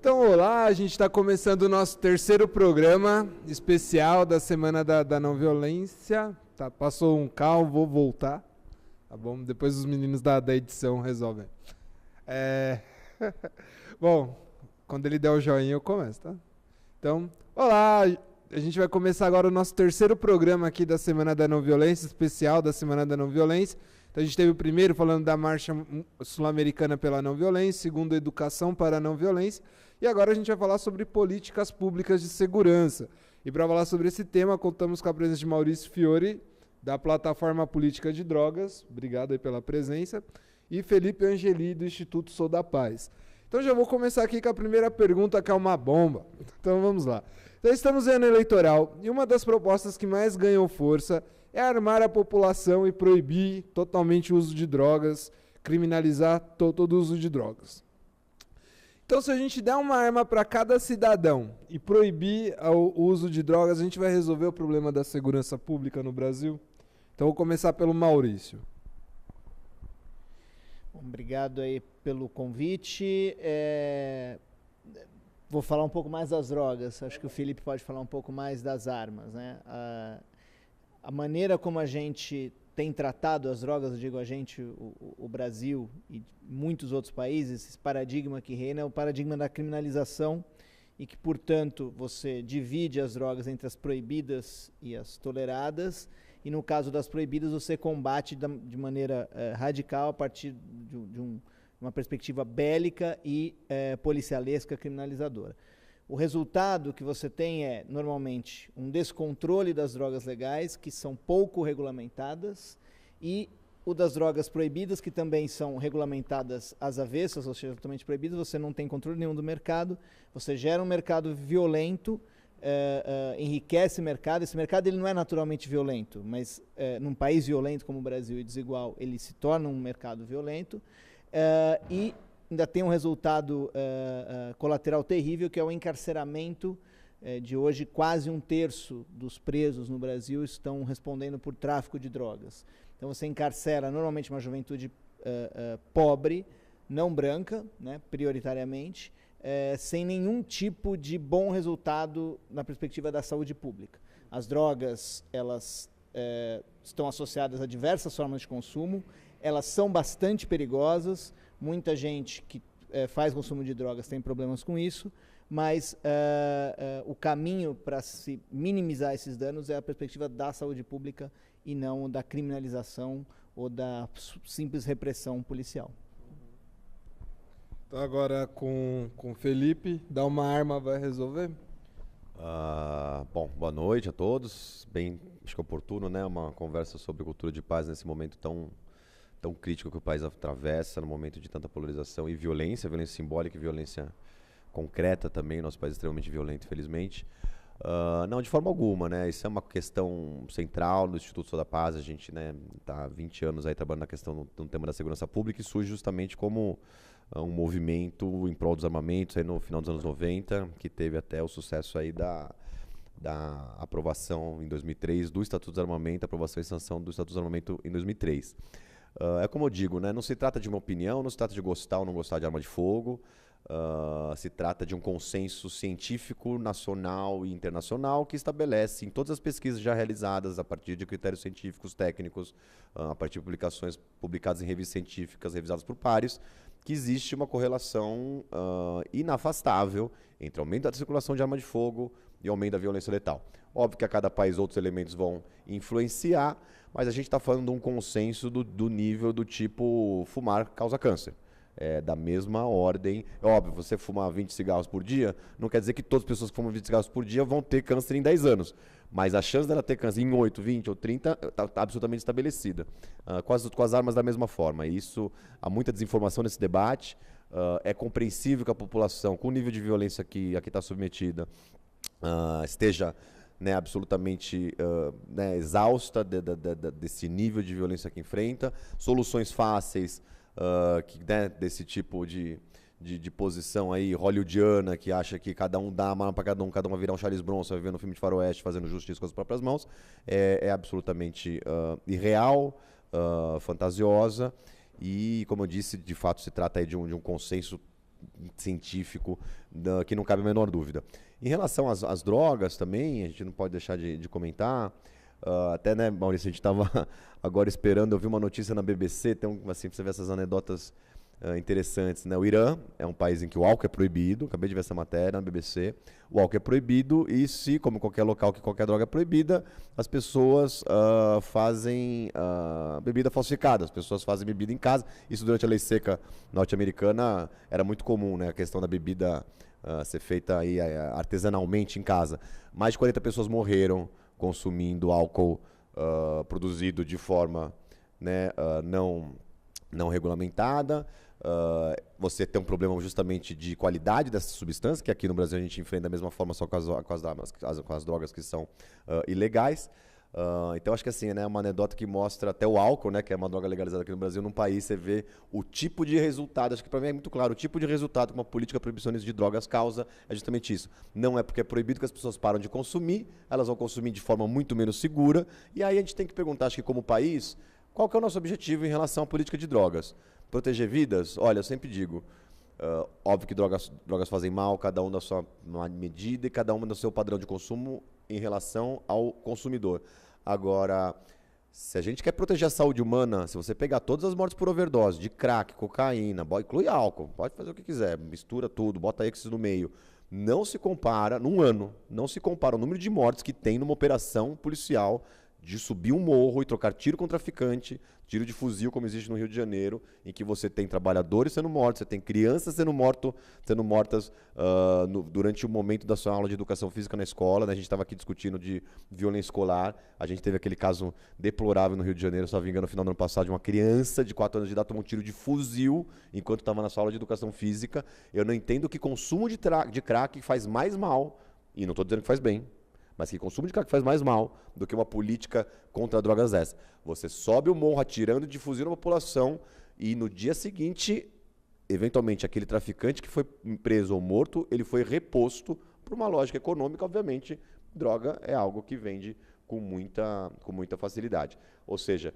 Então, olá, a gente está começando o nosso terceiro programa especial da Semana da Não Violência. Tá, passou um carro, vou voltar, tá bom? Depois os meninos da edição resolvem. Bom, quando ele der o joinha eu começo, tá? Então, olá, a gente vai começar agora o nosso terceiro programa aqui da Semana da Não Violência, especial da Semana da Não Violência. Então a gente teve o primeiro falando da Marcha Sul-Americana pela Não Violência, segundo Educação para a Não Violência, e agora a gente vai falar sobre políticas públicas de segurança. E para falar sobre esse tema, contamos com a presença de Maurício Fiore, da Plataforma Política de Drogas, obrigado aí pela presença, e Felipe Angeli, do Instituto Sou da Paz. Então já vou começar aqui com a primeira pergunta, que é uma bomba. Então vamos lá. Então estamos em ano eleitoral, e uma das propostas que mais ganhou força é armar a população e proibir totalmente o uso de drogas, criminalizar todo o uso de drogas. Então, se a gente der uma arma para cada cidadão e proibir o uso de drogas, a gente vai resolver o problema da segurança pública no Brasil? Então, vou começar pelo Maurício. Obrigado aí pelo convite. Vou falar um pouco mais das drogas. Acho que o Felipe pode falar um pouco mais das armas, né? A maneira como a gente tem tratado as drogas, eu digo a gente, o Brasil e muitos outros países, esse paradigma que reina é o paradigma da criminalização e que, portanto, você divide as drogas entre as proibidas e as toleradas e, no caso das proibidas, você combate de maneira radical a partir de uma perspectiva bélica e policialesca criminalizadora. O resultado que você tem é, normalmente, um descontrole das drogas legais, que são pouco regulamentadas, e o das drogas proibidas, que também são regulamentadas às avessas, ou seja, totalmente proibidas, você não tem controle nenhum do mercado, você gera um mercado violento, enriquece o mercado. Esse mercado ele não é naturalmente violento, mas num país violento como o Brasil e desigual, ele se torna um mercado violento, e ainda tem um resultado colateral terrível, que é o encarceramento de hoje. Quase um terço dos presos no Brasil estão respondendo por tráfico de drogas. Então você encarcera normalmente uma juventude pobre, não branca, né, prioritariamente, sem nenhum tipo de bom resultado na perspectiva da saúde pública. As drogas, elas estão associadas a diversas formas de consumo, elas são bastante perigosas. Muita gente que faz consumo de drogas tem problemas com isso, mas o caminho para se minimizar esses danos é a perspectiva da saúde pública e não da criminalização ou da simples repressão policial. Então agora com o Felipe, dar uma arma vai resolver? Bom, boa noite a todos. Bem, acho que é oportuno, né, uma conversa sobre cultura de paz nesse momento tão crítico que o país atravessa, no momento de tanta polarização e violência simbólica e violência concreta também. Nosso país é extremamente violento, infelizmente. Não, de forma alguma, né? Isso é uma questão central do Instituto Sou da Paz. A gente, né, tá há 20 anos aí trabalhando na questão no tema da segurança pública, e surge justamente como um movimento em prol dos armamentos aí no final dos anos 90, que teve até o sucesso aí da aprovação em 2003 do Estatuto do Armamento, aprovação e sanção do Estatuto do Armamento em 2003. É como eu digo, né? Não se trata de uma opinião, não se trata de gostar ou não gostar de arma de fogo, se trata de um consenso científico nacional e internacional que estabelece em todas as pesquisas já realizadas, a partir de critérios científicos, técnicos, a partir de publicações publicadas em revistas científicas, revisadas por pares, que existe uma correlação inafastável entre o aumento da circulação de arma de fogo e o aumento da violência letal. Óbvio que a cada país outros elementos vão influenciar, mas a gente está falando de um consenso do nível do tipo fumar causa câncer. Da mesma ordem. É óbvio, você fumar 20 cigarros por dia, não quer dizer que todas as pessoas que fumam 20 cigarros por dia vão ter câncer em 10 anos. Mas a chance dela ter câncer em 8, 20 ou 30 está absolutamente estabelecida. Com as armas da mesma forma. E isso, há muita desinformação nesse debate. É compreensível que a população, com o nível de violência que aqui está submetida, esteja, né, absolutamente exausta desse nível de violência que enfrenta. Soluções fáceis, né, desse tipo de posição aí hollywoodiana, que acha que cada um dá uma arma para cada um vai virar um Charles Bronson, vai viver no filme de faroeste fazendo justiça com as próprias mãos, é absolutamente irreal, fantasiosa, e, como eu disse, de fato se trata aí de um consenso científico que não cabe a menor dúvida. Em relação às drogas também, a gente não pode deixar de comentar. Até, né, Maurício, a gente estava agora esperando, eu vi uma notícia na BBC, assim, você vê essas anedotas interessantes, né? O Irã é um país em que o álcool é proibido, acabei de ver essa matéria na BBC, o álcool é proibido e se, como qualquer local que qualquer droga é proibida, as pessoas fazem bebida falsificada, as pessoas fazem bebida em casa. Isso durante a lei seca norte-americana era muito comum, né? A questão da bebida ser feita aí, artesanalmente em casa. Mais de 40 pessoas morreram consumindo álcool produzido de forma, né, não regulamentada. Você tem um problema justamente de qualidade dessa substância, que aqui no Brasil a gente enfrenta da mesma forma, só com as drogas que são ilegais. Então acho que assim, né, uma anedota que mostra até o álcool, né, que é uma droga legalizada aqui no Brasil, num país você vê o tipo de resultado, acho que para mim é muito claro, o tipo de resultado que uma política proibicionista de drogas causa é justamente isso. Não é porque é proibido que as pessoas param de consumir, elas vão consumir de forma muito menos segura, e aí a gente tem que perguntar, acho que como país, qual que é o nosso objetivo em relação à política de drogas? Proteger vidas? Olha, eu sempre digo, óbvio que drogas fazem mal, cada um da sua medida e cada um do seu padrão de consumo em relação ao consumidor. Agora, se a gente quer proteger a saúde humana, se você pegar todas as mortes por overdose, de crack, cocaína, inclui álcool, pode fazer o que quiser, mistura tudo, bota êxtase no meio, não se compara, num ano, não se compara o número de mortes que tem numa operação policial de subir um morro e trocar tiro com traficante, tiro de fuzil, como existe no Rio de Janeiro, em que você tem trabalhadores sendo mortos, você tem crianças sendo mortas durante o momento da sua aula de educação física na escola, né? A gente estava aqui discutindo de violência escolar, a gente teve aquele caso deplorável no Rio de Janeiro, se não me engano, no final do ano passado, de uma criança de 4 anos de idade tomou um tiro de fuzil enquanto estava na sua aula de educação física. Eu não entendo que consumo de crack faz mais mal, e não estou dizendo que faz bem, mas que consumo de crack faz mais mal do que uma política contra drogas dessa. Você sobe o morro atirando de fuzil na população e no dia seguinte, eventualmente, aquele traficante que foi preso ou morto, ele foi reposto por uma lógica econômica. Obviamente, droga é algo que vende com muita facilidade. Ou seja,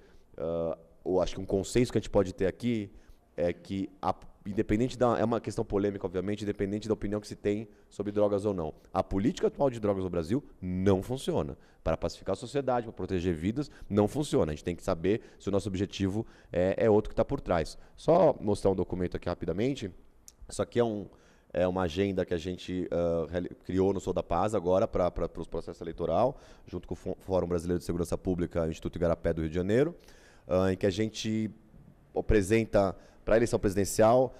eu acho que um consenso que a gente pode ter aqui é que, é uma questão polêmica, obviamente, independente da opinião que se tem sobre drogas ou não. A política atual de drogas no Brasil não funciona. Para pacificar a sociedade, para proteger vidas, não funciona. A gente tem que saber se o nosso objetivo é outro que está por trás. Só mostrar um documento aqui rapidamente. Isso aqui é uma agenda que a gente criou no Sou da Paz agora para o processo eleitoral, junto com o Fórum Brasileiro de Segurança Pública, Instituto Igarapé do Rio de Janeiro, em que a gente apresenta para a eleição presidencial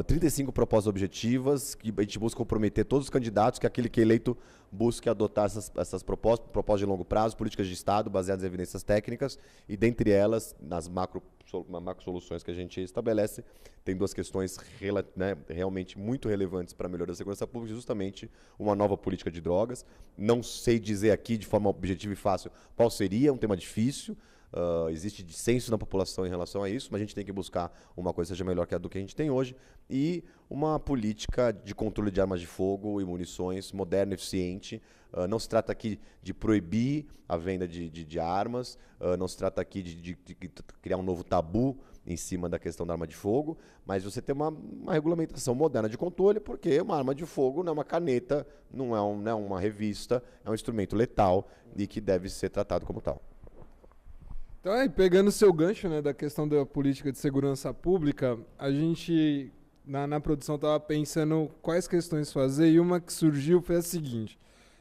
35 propostas objetivas, que a gente busca comprometer todos os candidatos, que aquele que é eleito busque adotar essas propostas de longo prazo, políticas de Estado baseadas em evidências técnicas, e dentre elas, nas macro soluções que a gente estabelece, tem 2 questões realmente muito relevantes para a melhoria da segurança pública, justamente uma nova política de drogas. Não sei dizer aqui de forma objetiva e fácil qual seria, um tema difícil. Existe dissenso na população em relação a isso, mas a gente tem que buscar uma coisa que seja melhor que a do que a gente tem hoje, e uma política de controle de armas de fogo e munições moderna e eficiente. Não se trata aqui de proibir a venda de armas, não se trata aqui de criar um novo tabu em cima da questão da arma de fogo, mas você tem uma regulamentação moderna de controle, porque uma arma de fogo não é uma caneta, não é uma revista, é um instrumento letal e que deve ser tratado como tal. Então, pegando o seu gancho, né, da questão da política de segurança pública, a gente, na produção, estava pensando quais questões fazer, e uma que surgiu foi a seguinte,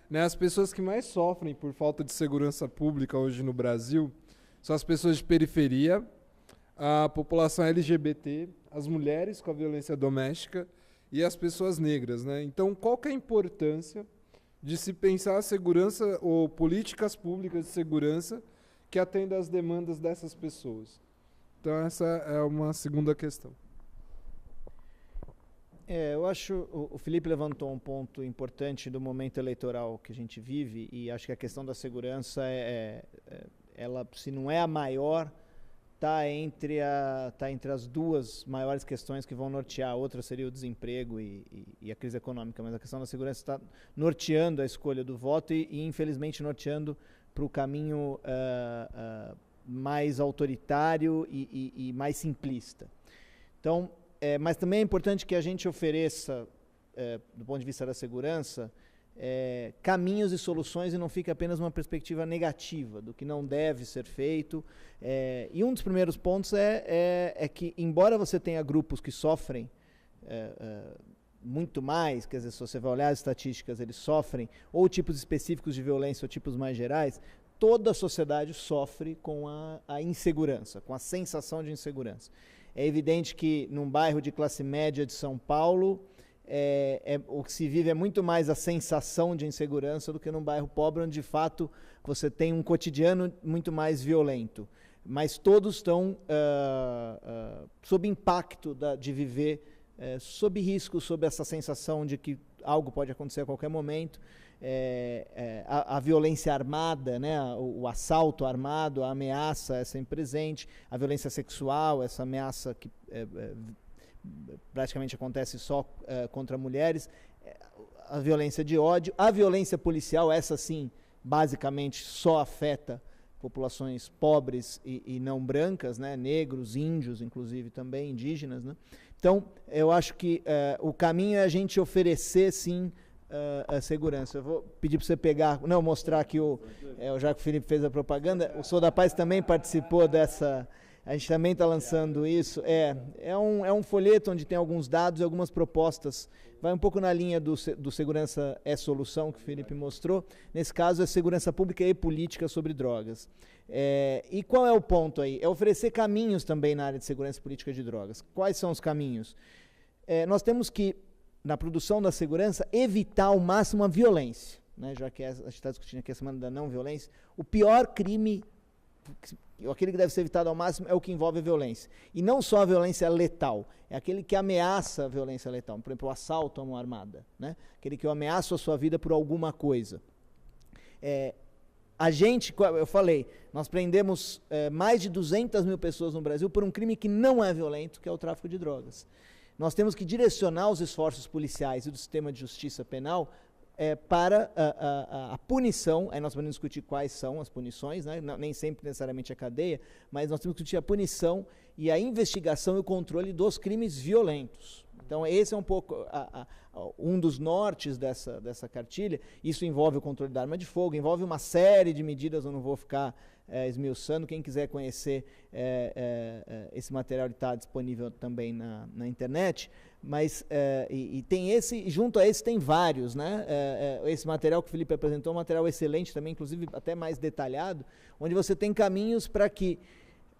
né, as pessoas que mais sofrem por falta de segurança pública hoje no Brasil são as pessoas de periferia, a população LGBT, as mulheres com a violência doméstica e as pessoas negras, né? Então, qual que é a importância de se pensar a segurança ou políticas públicas de segurança que atenda às demandas dessas pessoas? Então essa é uma segunda questão. Eu acho o Felipe levantou um ponto importante do momento eleitoral que a gente vive, e acho que a questão da segurança ela, se não é a maior, está entre as 2 maiores questões que vão nortear. A outra seria o desemprego e a crise econômica, mas a questão da segurança está norteando a escolha do voto e infelizmente norteando para o caminho mais autoritário e mais simplista. Então, mas também é importante que a gente ofereça, do ponto de vista da segurança, caminhos e soluções e não fique apenas uma perspectiva negativa do que não deve ser feito. E um dos primeiros pontos é que, embora você tenha grupos que sofrem muito mais, quer dizer, se você vai olhar as estatísticas, eles sofrem ou tipos específicos de violência ou tipos mais gerais, toda a sociedade sofre com a insegurança, com a sensação de insegurança. É evidente que num bairro de classe média de São Paulo, o que se vive é muito mais a sensação de insegurança do que num bairro pobre, onde de fato você tem um cotidiano muito mais violento. Mas todos estão sob impacto de viver, sob risco, sob essa sensação de que algo pode acontecer a qualquer momento. A violência armada, né, o assalto armado, a ameaça é sempre presente, a violência sexual, essa ameaça que praticamente acontece só contra mulheres, a violência de ódio, a violência policial, essa sim, basicamente só afeta populações pobres e não brancas, né, negros, índios, inclusive também indígenas, né? Então, eu acho que o caminho é a gente oferecer, sim, a segurança. Eu vou pedir para você mostrar aqui, já que o Felipe fez a propaganda, o Sou da Paz também participou dessa. A gente também está lançando isso. É um folheto onde tem alguns dados e algumas propostas. Vai um pouco na linha do Segurança é Solução, que o Felipe mostrou. Nesse caso, é segurança pública e política sobre drogas. E qual é o ponto aí? É oferecer caminhos também na área de segurança política de drogas. Quais são os caminhos? Nós temos que, na produção da segurança, evitar ao máximo a violência. Né? Já que a gente está discutindo aqui a semana da não violência, o pior crime, aquele que deve ser evitado ao máximo, é o que envolve a violência. E não só a violência letal, é aquele que ameaça a violência letal. Por exemplo, o assalto a mão armada, né? Aquele que ameaça a sua vida por alguma coisa. Eu falei, nós prendemos mais de 200 mil pessoas no Brasil por um crime que não é violento, que é o tráfico de drogas. Nós temos que direcionar os esforços policiais e do sistema de justiça penal para a punição. Aí nós podemos discutir quais são as punições, né? Nem sempre necessariamente a cadeia, mas nós temos que discutir a punição e a investigação e o controle dos crimes violentos. Então esse é um pouco um dos nortes dessa cartilha. Isso envolve o controle da arma de fogo, envolve uma série de medidas, eu não vou ficar esmiuçando. Quem quiser conhecer esse material está disponível também na internet. Mas e tem esse, junto a esse tem vários, né? Esse material que o Felipe apresentou é um material excelente também, inclusive até mais detalhado, onde você tem caminhos para que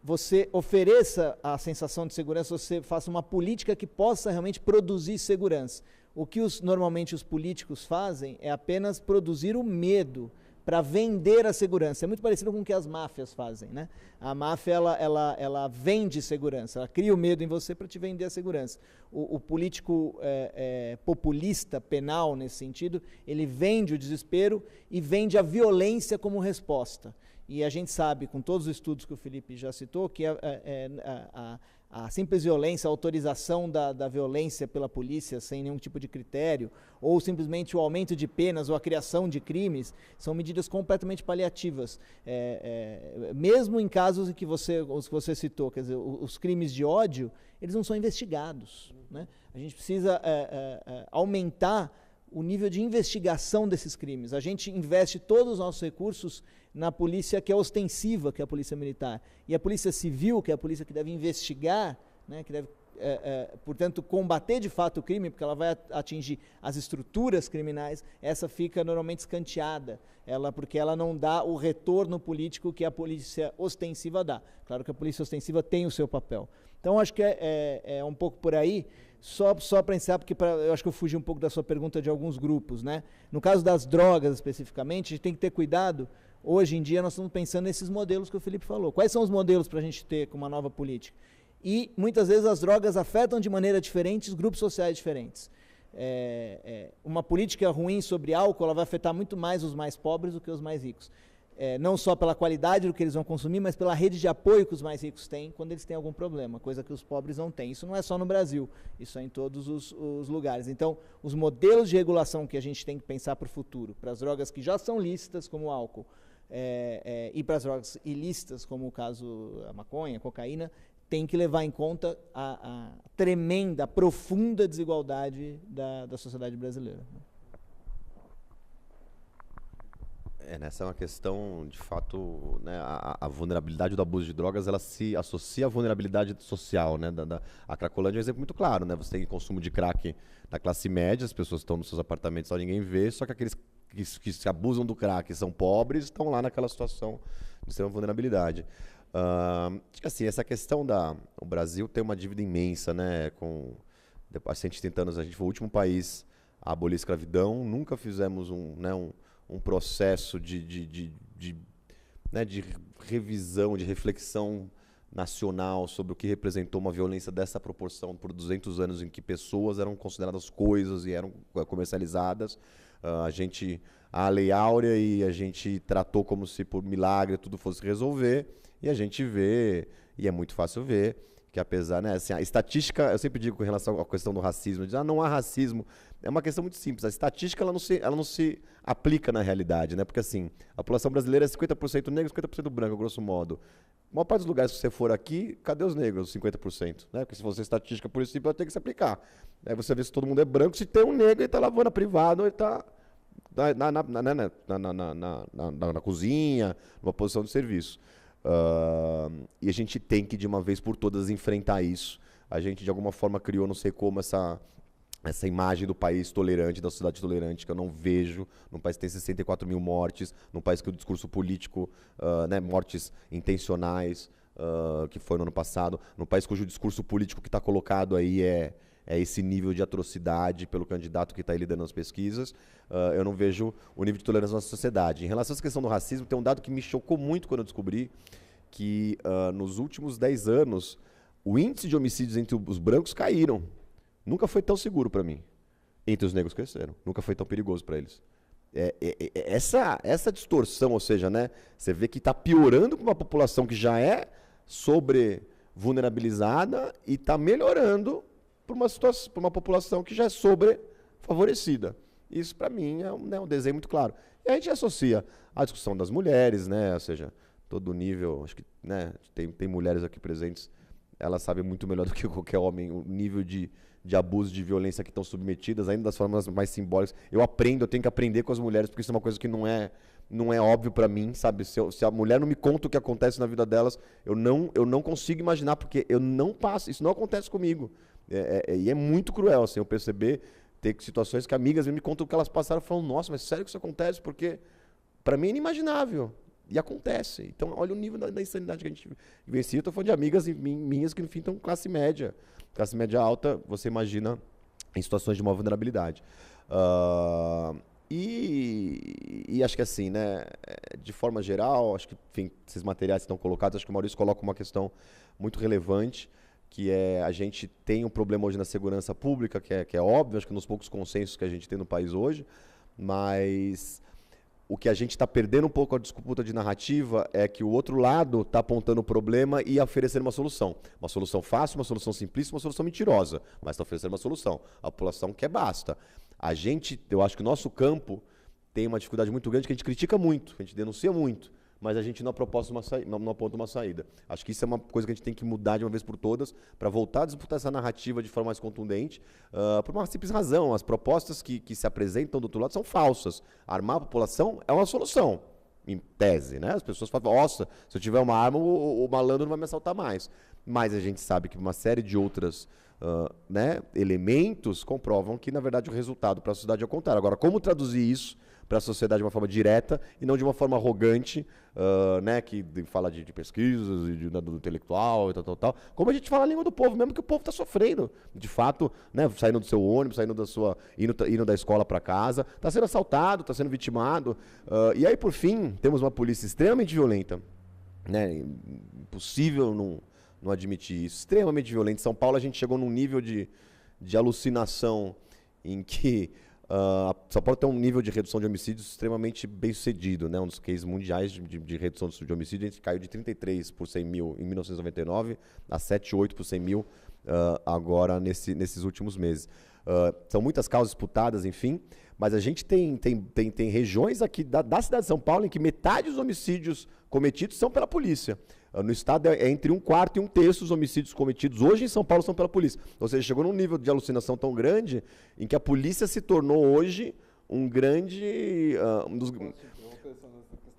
você ofereça a sensação de segurança, você faça uma política que possa realmente produzir segurança. O que normalmente os políticos fazem é apenas produzir o medo para vender a segurança. É muito parecido com o que as máfias fazem, né? A máfia, ela vende segurança, ela cria o medo em você para te vender a segurança. O político populista, penal, nesse sentido, ele vende o desespero e vende a violência como resposta. E a gente sabe, com todos os estudos que o Felipe já citou, que a simples violência, a autorização da violência pela polícia sem nenhum tipo de critério, ou simplesmente o aumento de penas ou a criação de crimes, são medidas completamente paliativas. Mesmo em casos em que você citou, quer dizer, os crimes de ódio, eles não são investigados, né? A gente precisa aumentar o nível de investigação desses crimes. A gente investe todos os nossos recursos na polícia que é ostensiva, que é a polícia militar. E a polícia civil, que é a polícia que deve investigar, né, que deve, portanto, combater de fato o crime, porque ela vai atingir as estruturas criminais, essa fica normalmente escanteada, porque ela não dá o retorno político que a polícia ostensiva dá. Claro que a polícia ostensiva tem o seu papel. Então, acho que é um pouco por aí. Só para encerrar, porque eu acho que eu fugi um pouco da sua pergunta de alguns grupos, né? No caso das drogas, especificamente, a gente tem que ter cuidado. Hoje em dia, nós estamos pensando nesses modelos que o Felipe falou. Quais são os modelos para a gente ter com uma nova política? E, muitas vezes, as drogas afetam de maneira diferente grupos sociais diferentes. Uma política ruim sobre álcool, ela vai afetar muito mais os mais pobres do que os mais ricos. Não só pela qualidade do que eles vão consumir, mas pela rede de apoio que os mais ricos têm quando eles têm algum problema, coisa que os pobres não têm. Isso não é só no Brasil, isso é em todos os lugares. Então, os modelos de regulação que a gente tem que pensar para o futuro, para as drogas que já são lícitas, como o álcool, e para as drogas ilícitas, como o caso da maconha, cocaína, tem que levar em conta a tremenda, profunda desigualdade da sociedade brasileira. Nessa é uma questão, de fato, né, a vulnerabilidade do abuso de drogas, ela se associa à vulnerabilidade social, né? A Cracolândia é um exemplo muito claro, né? Você tem consumo de crack na classe média, as pessoas estão nos seus apartamentos, só ninguém vê, só que aqueles que se abusam do crack são pobres, estão lá naquela situação de extrema vulnerabilidade. Acho que assim, essa questão o Brasil tem uma dívida imensa, né? Depois de 130 anos, a gente foi o último país a abolir a escravidão, nunca fizemos um processo de revisão, de reflexão nacional sobre o que representou uma violência dessa proporção por 200 anos em que pessoas eram consideradas coisas e eram comercializadas. A Lei Áurea, e a gente tratou como se por milagre tudo fosse resolver, e a gente vê, e é muito fácil ver, que apesar, né, assim, a estatística, eu sempre digo com relação à questão do racismo, não há racismo, é uma questão muito simples, a estatística ela não se aplica na realidade, né, porque assim, a população brasileira é 50% negro, 50% branco, grosso modo. A maior parte dos lugares que você for aqui, cadê os negros, 50%? Né? Porque se fosse estatística por esse tipo, vai ter que se aplicar. Aí você vê se todo mundo é branco, se tem um negro, ele está lavando a privada, ou ele está na cozinha, numa posição de serviço. E a gente tem que, de uma vez por todas, enfrentar isso. A gente, de alguma forma, criou, não sei como, essa imagem do país tolerante, da sociedade tolerante, que eu não vejo num país que tem 64 mil mortes, num país que o discurso político, mortes intencionais, que foi no ano passado, num país cujo discurso político que está colocado aí é esse nível de atrocidade pelo candidato que está aí liderando as pesquisas, eu não vejo o nível de tolerância na nossa sociedade. Em relação a essa questão do racismo, tem um dado que me chocou muito quando eu descobri que nos últimos 10 anos o índice de homicídios entre os brancos caíram. Nunca foi tão seguro para mim. Entre os negros cresceram. Nunca foi tão perigoso para eles. Essa distorção, ou seja, né, você vê que está piorando para uma população que já é sobre-vulnerabilizada e está melhorando para uma população que já é sobre-favorecida. Isso, para mim, é um desenho muito claro. E a gente associa a discussão das mulheres, né, ou seja, todo nível, acho que, né, tem mulheres aqui presentes, elas sabem muito melhor do que qualquer homem o nível de abuso, de violência que estão submetidas, ainda das formas mais simbólicas. Eu tenho que aprender com as mulheres, porque isso é uma coisa que não é óbvio para mim, sabe? Se a mulher não me conta o que acontece na vida delas, eu não consigo imaginar, porque eu não passo, isso não acontece comigo. E é muito cruel, assim, eu perceber, ter situações que amigas me contam o que elas passaram, e falam, nossa, mas sério que isso acontece? Porque para mim é inimaginável. E acontece. Então, olha o nível da insanidade que a gente vivencia. Eu estou falando de amigas minhas que, no fim, estão classe média. Classe média alta, você imagina em situações de maior vulnerabilidade. E acho que assim, né, de forma geral, acho que, enfim, esses materiais que estão colocados, acho que o Maurício coloca uma questão muito relevante, que é a gente tem um problema hoje na segurança pública, que é óbvio, acho que nos poucos consensos que a gente tem no país hoje, mas o que a gente está perdendo um pouco a disputa de narrativa é que o outro lado está apontando o problema e oferecendo uma solução. Uma solução fácil, uma solução simplista, uma solução mentirosa, mas está oferecendo uma solução. A população quer basta. Eu acho que o nosso campo tem uma dificuldade muito grande, que a gente critica muito, a gente denuncia muito, mas a gente não aponta uma saída. Acho que isso é uma coisa que a gente tem que mudar de uma vez por todas, para voltar a disputar essa narrativa de forma mais contundente, por uma simples razão. As propostas que se apresentam do outro lado são falsas. Armar a população é uma solução, em tese, né? As pessoas falam, nossa, se eu tiver uma arma, o malandro não vai me assaltar mais. Mas a gente sabe que uma série de outros elementos comprovam que, na verdade, o resultado para a sociedade é o contrário. Agora, como traduzir isso para a sociedade de uma forma direta e não de uma forma arrogante, que fala de pesquisas e do intelectual e tal. Como a gente fala a língua do povo, mesmo que o povo está sofrendo. De fato, né, saindo do seu ônibus, indo da escola para casa, está sendo assaltado, está sendo vitimado. E aí, por fim, temos uma polícia extremamente violenta. Né, impossível não admitir isso. Extremamente violenta. Em São Paulo, a gente chegou num nível de alucinação em que São Paulo tem um nível de redução de homicídios extremamente bem sucedido, né? Um dos cases mundiais de redução de homicídio. A gente caiu de 33 por 100 mil em 1999 a 7,8 por 100 mil agora nesses últimos meses. São muitas causas disputadas, enfim, mas a gente tem regiões aqui da cidade de São Paulo em que metade dos homicídios cometidos são pela polícia. No estado é entre 1/4 e 1/3 dos homicídios cometidos hoje em São Paulo são pela polícia. Ou seja, chegou num nível de alucinação tão grande em que a polícia se tornou hoje um grande...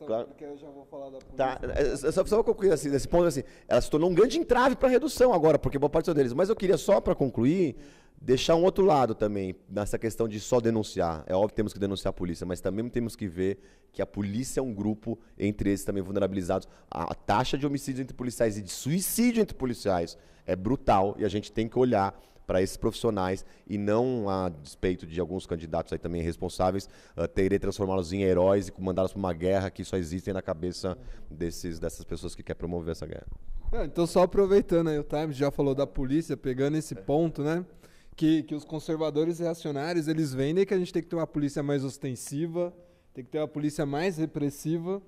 Claro. Porque eu já vou falar da polícia. Tá, só para concluir assim, nesse ponto, assim, ela se tornou um grande entrave para a redução agora, porque boa parte deles. Mas eu queria só, para concluir, deixar um outro lado também, nessa questão de só denunciar. É óbvio que temos que denunciar a polícia, mas também temos que ver que a polícia é um grupo, entre esses também vulnerabilizados. A taxa de homicídio entre policiais e de suicídio entre policiais é brutal, e a gente tem que olhar para esses profissionais e não, a despeito de alguns candidatos aí também responsáveis, teria transformá-los em heróis e mandá-los para uma guerra que só existem na cabeça dessas pessoas que querem promover essa guerra. Então, só aproveitando aí, o Times já falou da polícia, pegando esse ponto, né? Que os conservadores reacionários, eles vendem que a gente tem que ter uma polícia mais ostensiva, tem que ter uma polícia mais repressiva,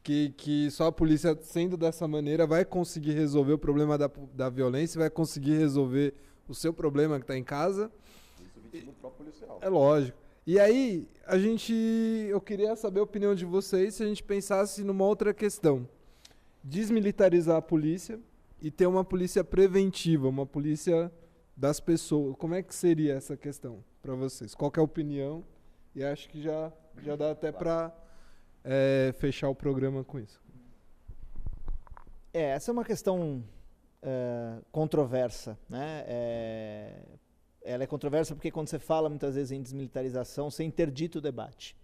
que só a polícia, sendo dessa maneira, vai conseguir resolver o problema da violência, vai conseguir resolver o seu problema que está em casa. Isso vítima do próprio policial. É lógico. E aí, eu queria saber a opinião de vocês se a gente pensasse numa outra questão. Desmilitarizar a polícia e ter uma polícia preventiva, uma polícia das pessoas. Como é que seria essa questão para vocês? Qual que é a opinião? E acho que já dá até para fechar o programa com isso. Essa é uma questão controversa, né? Ela é controversa porque quando você fala muitas vezes em desmilitarização, você interdita o debate.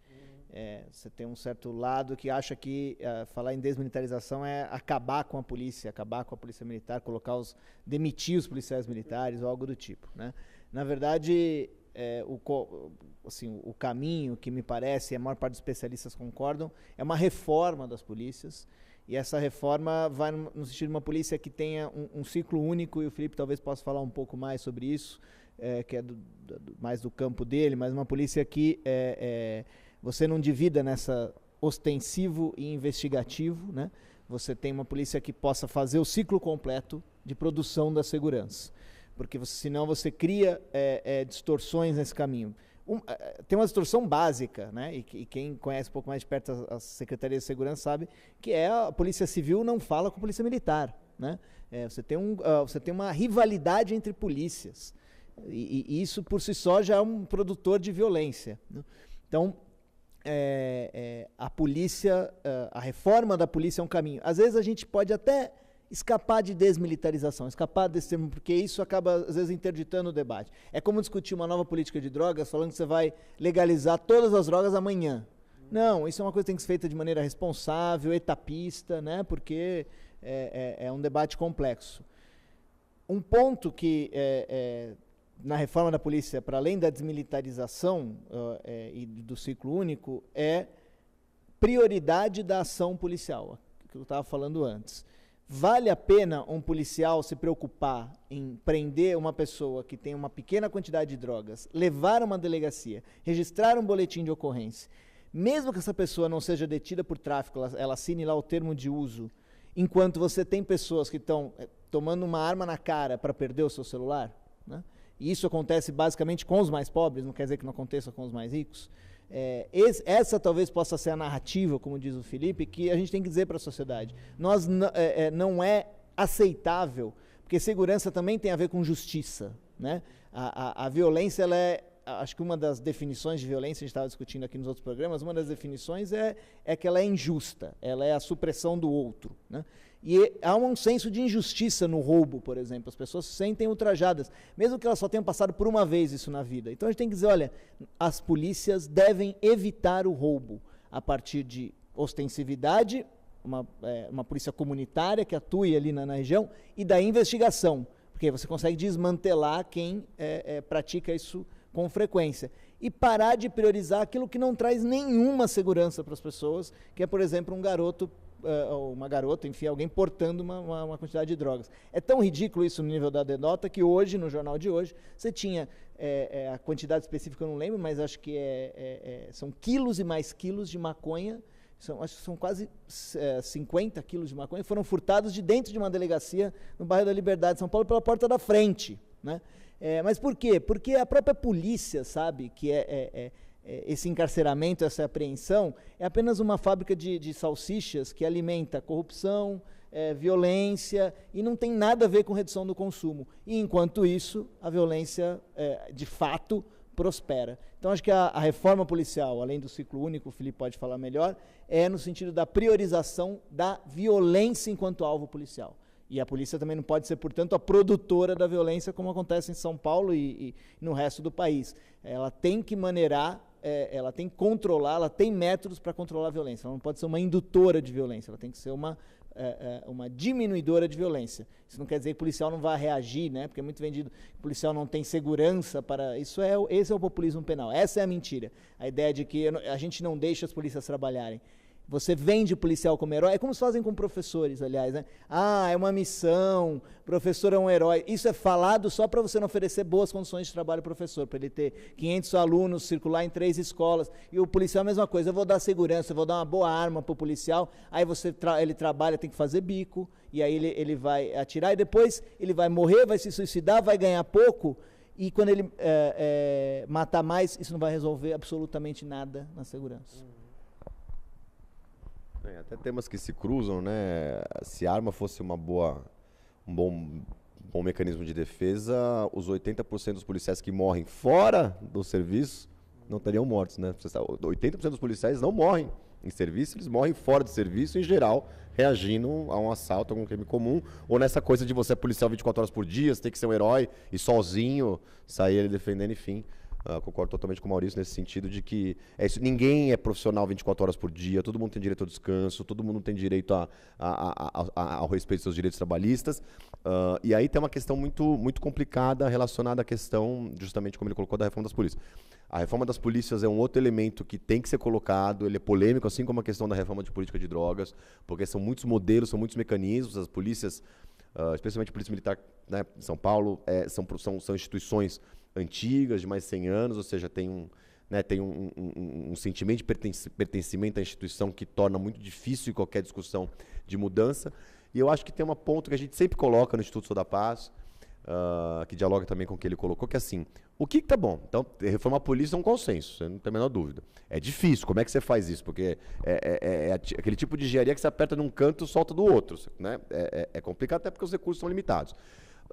Você tem um certo lado que acha que falar em desmilitarização é acabar com a polícia militar, demitir os policiais militares ou algo do tipo, né? Na verdade, o caminho que me parece, e a maior parte dos especialistas concordam, é uma reforma das polícias. E essa reforma vai no sentido de uma polícia que tenha um ciclo único, e o Felipe talvez possa falar um pouco mais sobre isso, que é mais do campo dele, mas uma polícia que você não divida nessa ostensivo e investigativo, né? Você tem uma polícia que possa fazer o ciclo completo de produção da segurança, porque senão você cria distorções nesse caminho. Tem uma distorção básica, né? E quem conhece um pouco mais de perto as secretarias de segurança sabe que a Polícia Civil não fala com a Polícia Militar, né? Você tem uma rivalidade entre polícias, e isso por si só já é um produtor de violência, né? Então, a polícia, a reforma da polícia é um caminho. Às vezes a gente pode até escapar de desmilitarização, escapar desse termo, porque isso acaba, às vezes, interditando o debate. É como discutir uma nova política de drogas, falando que você vai legalizar todas as drogas amanhã. Não, isso é uma coisa que tem que ser feita de maneira responsável, etapista, né? Porque é um debate complexo. Um ponto que, na reforma da polícia, para além da desmilitarização e do ciclo único, é prioridade da ação policial, que eu estava falando antes. Vale a pena um policial se preocupar em prender uma pessoa que tem uma pequena quantidade de drogas, levar a uma delegacia, registrar um boletim de ocorrência, mesmo que essa pessoa não seja detida por tráfico, ela assine lá o termo de uso, enquanto você tem pessoas que estão tomando uma arma na cara para perder o seu celular, né? E isso acontece basicamente com os mais pobres, não quer dizer que não aconteça com os mais ricos. Essa talvez possa ser a narrativa, como diz o Felipe, que a gente tem que dizer para a sociedade. Não é aceitável, porque segurança também tem a ver com justiça, né? A violência, acho que uma das definições de violência, a gente estava discutindo aqui nos outros programas, uma das definições é que ela é injusta, ela é a supressão do outro, né? E há um senso de injustiça no roubo, por exemplo. As pessoas se sentem ultrajadas, mesmo que elas só tenham passado por uma vez isso na vida. Então a gente tem que dizer, olha, as polícias devem evitar o roubo a partir de ostensividade, uma polícia comunitária que atue ali na região, e da investigação, porque você consegue desmantelar quem pratica isso com frequência. E parar de priorizar aquilo que não traz nenhuma segurança para as pessoas, que é, por exemplo, um garoto, uma garota, enfim, alguém portando uma quantidade de drogas. É tão ridículo isso no nível da denota que hoje, no jornal de hoje, você tinha, a quantidade específica eu não lembro, mas acho que são quilos e mais quilos de maconha, acho que são quase 50 quilos de maconha, foram furtados de dentro de uma delegacia no bairro da Liberdade de São Paulo pela porta da frente, né? Mas por quê? Porque a própria polícia sabe que esse encarceramento, essa apreensão, é apenas uma fábrica de salsichas que alimenta corrupção, violência, e não tem nada a ver com redução do consumo. E, enquanto isso, a violência, de fato, prospera. Então, acho que a reforma policial, além do ciclo único, o Felipe pode falar melhor, é no sentido da priorização da violência enquanto alvo policial. E a polícia também não pode ser, portanto, a produtora da violência, como acontece em São Paulo e no resto do país. Ela tem que maneirar, ela tem que controlar, ela tem métodos para controlar a violência. Ela não pode ser uma indutora de violência, ela tem que ser uma diminuidora de violência. Isso não quer dizer que o policial não vai reagir, né? Porque é muito vendido que o policial não tem segurança para... Esse é o populismo penal, essa é a mentira. A ideia de que a gente não deixa as polícias trabalharem. Você vende o policial como herói, é como se fazem com professores, aliás, né? É uma missão, professor é um herói. Isso é falado só para você não oferecer boas condições de trabalho ao professor, para ele ter 500 alunos, circular em 3 escolas. E o policial é a mesma coisa, eu vou dar segurança, eu vou dar uma boa arma para o policial, aí ele trabalha, tem que fazer bico, e aí ele vai atirar, e depois ele vai morrer, vai se suicidar, vai ganhar pouco, e quando ele matar mais, isso não vai resolver absolutamente nada na segurança. Até temas que se cruzam, né? Se a arma fosse um bom mecanismo de defesa, os 80% dos policiais que morrem fora do serviço não teriam mortos, né? 80% dos policiais não morrem em serviço, eles morrem fora do serviço, em geral, reagindo a um assalto, a um crime comum, ou nessa coisa de você é policial 24 horas por dia, você tem que ser um herói e sozinho sair ele defendendo, enfim. Concordo totalmente com o Maurício nesse sentido de que ninguém é profissional 24 horas por dia, todo mundo tem direito ao descanso, todo mundo tem direito ao respeito dos seus direitos trabalhistas. E aí tem uma questão muito, muito complicada relacionada à questão, justamente como ele colocou, da reforma das polícias. A reforma das polícias é um outro elemento que tem que ser colocado, ele é polêmico, assim como a questão da reforma de política de drogas, porque são muitos modelos, são muitos mecanismos, as polícias, especialmente a Polícia Militar, né, em São Paulo, são instituições antigas, de mais de 100 anos, ou seja, tem um sentimento de pertencimento à instituição que torna muito difícil qualquer discussão de mudança. E eu acho que tem um ponto que a gente sempre coloca no Instituto Sou da Paz, que dialoga também com o que ele colocou, que é assim, o que tá bom? Então, reformar a polícia é um consenso, você não tem a menor dúvida. É difícil, como é que você faz isso? Porque é aquele tipo de engenharia que você aperta num canto e solta do outro, né? É complicado até porque os recursos são limitados.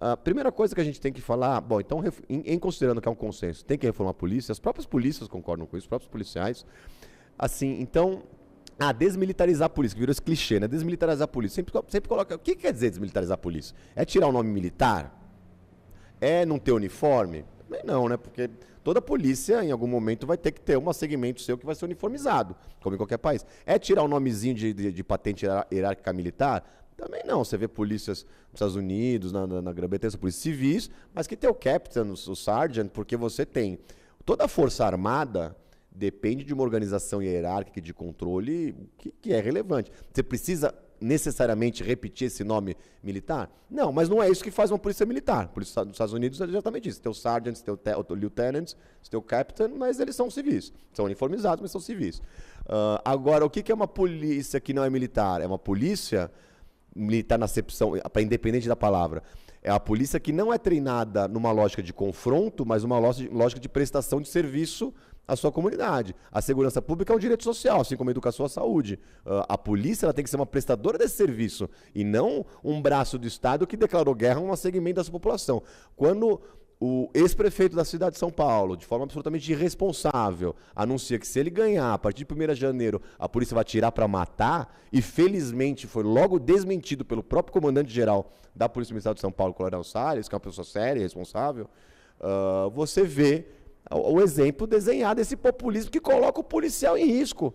A primeira coisa que a gente tem que falar, bom, então, em considerando que é um consenso, tem que reformar a polícia, as próprias polícias concordam com isso, os próprios policiais. Assim, então, desmilitarizar a polícia, que virou esse clichê, né? Desmilitarizar a polícia. Sempre coloca. O que quer dizer desmilitarizar a polícia? É tirar o nome militar? É não ter uniforme? Também não, né? Porque toda polícia, em algum momento, vai ter que ter um segmento seu que vai ser uniformizado, como em qualquer país. É tirar o nomezinho de patente hierárquica militar? Também não. Você vê polícias nos Estados Unidos, na Grã-Bretanha, polícias civis, mas que tem o captain, o sergeant, porque você tem. Toda a força armada depende de uma organização hierárquica de controle que é relevante. Você precisa necessariamente repetir esse nome militar? Não, mas não é isso que faz uma polícia militar. A polícia dos Estados Unidos é exatamente isso. Você tem o sergeant, você tem o lieutenant, você tem o captain, mas eles são civis. São uniformizados, mas são civis. Agora, o que é uma polícia que não é militar? É uma polícia militar na acepção, para independente da palavra. É a polícia que não é treinada numa lógica de confronto, mas numa lógica de prestação de serviço à sua comunidade. A segurança pública é um direito social, assim como a educação e a saúde. A polícia ela tem que ser uma prestadora desse serviço e não um braço do Estado que declarou guerra a um segmento da sua população. Quando o ex-prefeito da cidade de São Paulo, de forma absolutamente irresponsável, anuncia que se ele ganhar, a partir de 1º de janeiro, a polícia vai atirar para matar, e felizmente foi logo desmentido pelo próprio comandante-geral da Polícia Militar de São Paulo, Coronel Salles, que é uma pessoa séria e responsável, você vê o exemplo desenhado desse populismo que coloca o policial em risco.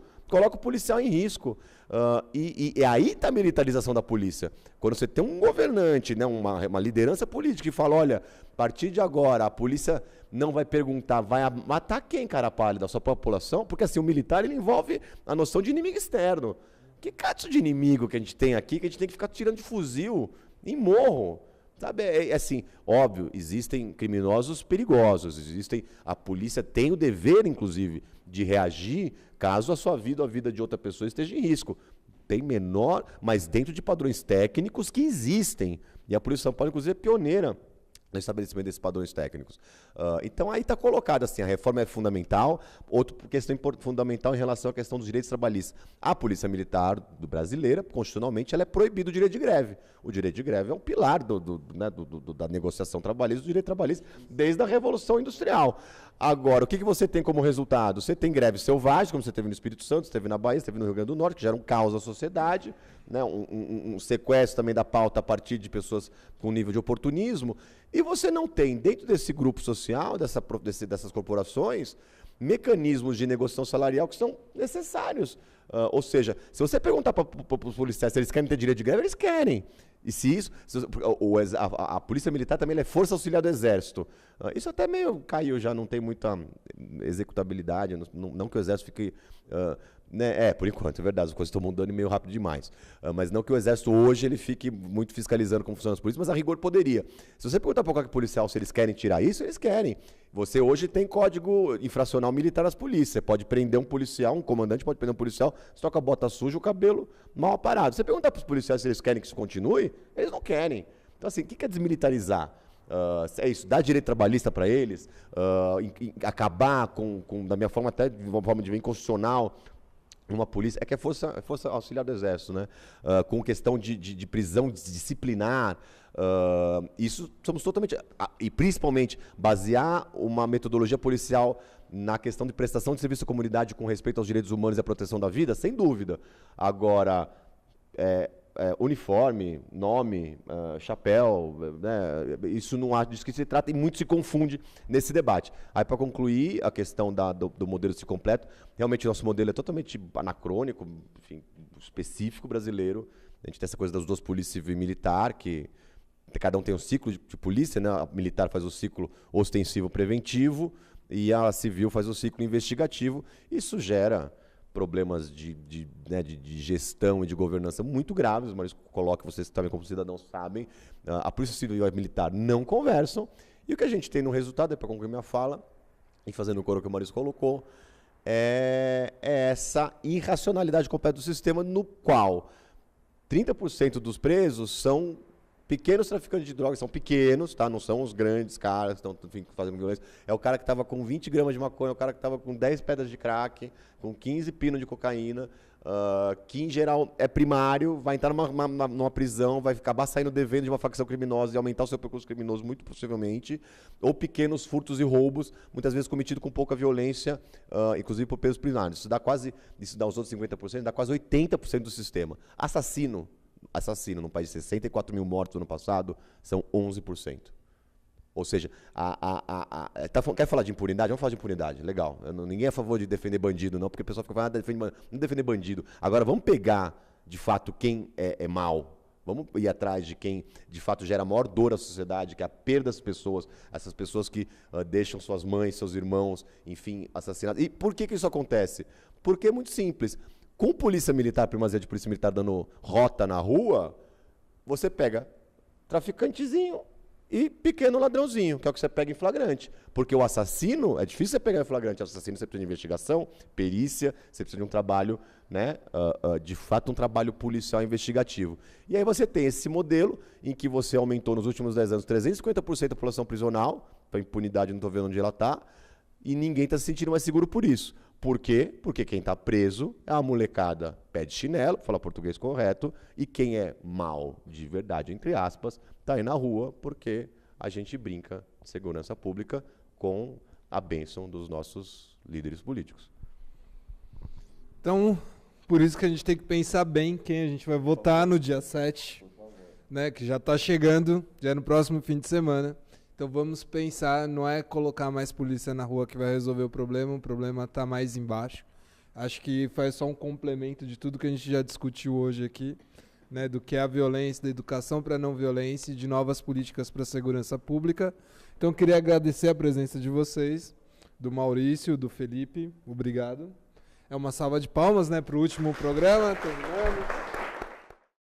E aí está a militarização da polícia. Quando você tem um governante, né, uma liderança política que fala, olha, a partir de agora a polícia não vai perguntar, vai matar quem, cara pálida? A sua população? Porque assim, o militar ele envolve a noção de inimigo externo. Que caso de inimigo que a gente tem aqui, que a gente tem que ficar tirando de fuzil em morro? Sabe, assim, óbvio, existem criminosos perigosos, a polícia tem o dever, inclusive, de reagir caso a sua vida ou a vida de outra pessoa esteja em risco. Tem menor, mas dentro de padrões técnicos que existem. E a Polícia de São Paulo, inclusive, é pioneira no estabelecimento desses padrões técnicos. Então, aí está colocado assim, a reforma é fundamental. Outra questão fundamental em relação à questão dos direitos trabalhistas. A Polícia Militar brasileira, constitucionalmente, ela é proibida o direito de greve. O direito de greve é um pilar da negociação trabalhista, do direito trabalhista, desde a Revolução Industrial. Agora, o que você tem como resultado? Você tem greve selvagem, como você teve no Espírito Santo, você teve na Bahia, você teve no Rio Grande do Norte, que gera um caos à sociedade, né? Um sequestro também da pauta a partir de pessoas com nível de oportunismo. E você não tem, dentro desse grupo social, dessas corporações, mecanismos de negociação salarial que são necessários. Ou seja, se você perguntar para os policiais se eles querem ter direito de greve, eles querem. E se isso... A Polícia Militar também é força auxiliar do Exército. Isso até meio caiu, já não tem muita executabilidade. Não que o Exército fique... por enquanto, é verdade, as coisas estão mudando meio rápido demais. Mas não que o Exército hoje ele fique muito fiscalizando como funcionam as polícias, mas a rigor poderia. Se você perguntar para qualquer policial se eles querem tirar isso, eles querem. Você hoje tem código infracional militar das polícias. Você pode prender um policial, um comandante pode prender um policial, se toca a bota suja, o cabelo mal aparado. Você perguntar para os policiais se eles querem que isso continue, eles não querem. Então, assim, o que é desmilitarizar? É isso, dar direito trabalhista para eles, acabar da minha forma até de uma forma de ver inconstitucional, uma polícia, que é força auxiliar do Exército, né? Com questão de prisão disciplinar, isso somos totalmente, e principalmente basear uma metodologia policial na questão de prestação de serviço à comunidade com respeito aos direitos humanos e à proteção da vida, sem dúvida. Agora, uniforme, nome, chapéu, né? Isso não há disso que se trata e muito se confunde nesse debate. Aí, para concluir a questão do modelo de completo, realmente o nosso modelo é totalmente anacrônico, enfim, específico brasileiro. A gente tem essa coisa das duas polícias civil e militar, que cada um tem um ciclo de polícia, né? A militar faz o ciclo ostensivo preventivo e a civil faz o ciclo investigativo. Isso gera problemas de gestão e de governança muito graves, mas coloca, vocês também como cidadãos sabem, a Polícia Civil e a Militar não conversam, e o que a gente tem no resultado, para concluir minha fala, e fazendo o coro que o Maurício colocou, é essa irracionalidade completa do sistema, no qual 30% dos presos são pequenos traficantes de drogas, são pequenos, tá? Não são os grandes caras que estão fazendo violência. É o cara que estava com 20 gramas de maconha, é o cara que estava com 10 pedras de crack, com 15 pinos de cocaína, que em geral é primário, vai entrar numa prisão, vai acabar saindo devendo de uma facção criminosa e aumentar o seu percurso criminoso, muito possivelmente, ou pequenos furtos e roubos, muitas vezes cometidos com pouca violência, inclusive por pesos primários. Isso dá os outros 50%, dá quase 80% do sistema. Assassino num país de 64 mil mortos no ano passado, são 11%. Ou seja, quer falar de impunidade? Vamos falar de impunidade, legal. Ninguém é a favor de defender bandido, não, porque o pessoal fica falando, não defender bandido. Agora, vamos pegar, de fato, quem é mau. Vamos ir atrás de quem, de fato, gera maior dor à sociedade, que é a perda das pessoas, essas pessoas que deixam suas mães, seus irmãos, enfim, assassinados. E por que isso acontece? Porque é muito simples. Com polícia militar, primazia de polícia militar dando rota na rua, você pega traficantezinho e pequeno ladrãozinho, que é o que você pega em flagrante. Porque o assassino, é difícil você pegar em flagrante. O assassino você precisa de investigação, perícia, você precisa de um trabalho, né, de fato um trabalho policial investigativo. E aí você tem esse modelo em que você aumentou nos últimos 10 anos 350% da população prisional, a impunidade não estou vendo onde ela está, e ninguém está se sentindo mais seguro por isso. Por quê? Porque quem está preso é a molecada pé de chinelo, para falar português correto, e quem é mal de verdade, entre aspas, está aí na rua porque a gente brinca de segurança pública com a bênção dos nossos líderes políticos. Então, por isso que a gente tem que pensar bem quem a gente vai votar no dia 7, né, que já está chegando, já é no próximo fim de semana. Então vamos pensar, não é colocar mais polícia na rua que vai resolver o problema está mais embaixo. Acho que faz só um complemento de tudo que a gente já discutiu hoje aqui, né, do que é a violência, da educação para a não violência e de novas políticas para a segurança pública. Então queria agradecer a presença de vocês, do Maurício, do Felipe, obrigado. É uma salva de palmas, né, para o último programa, terminando.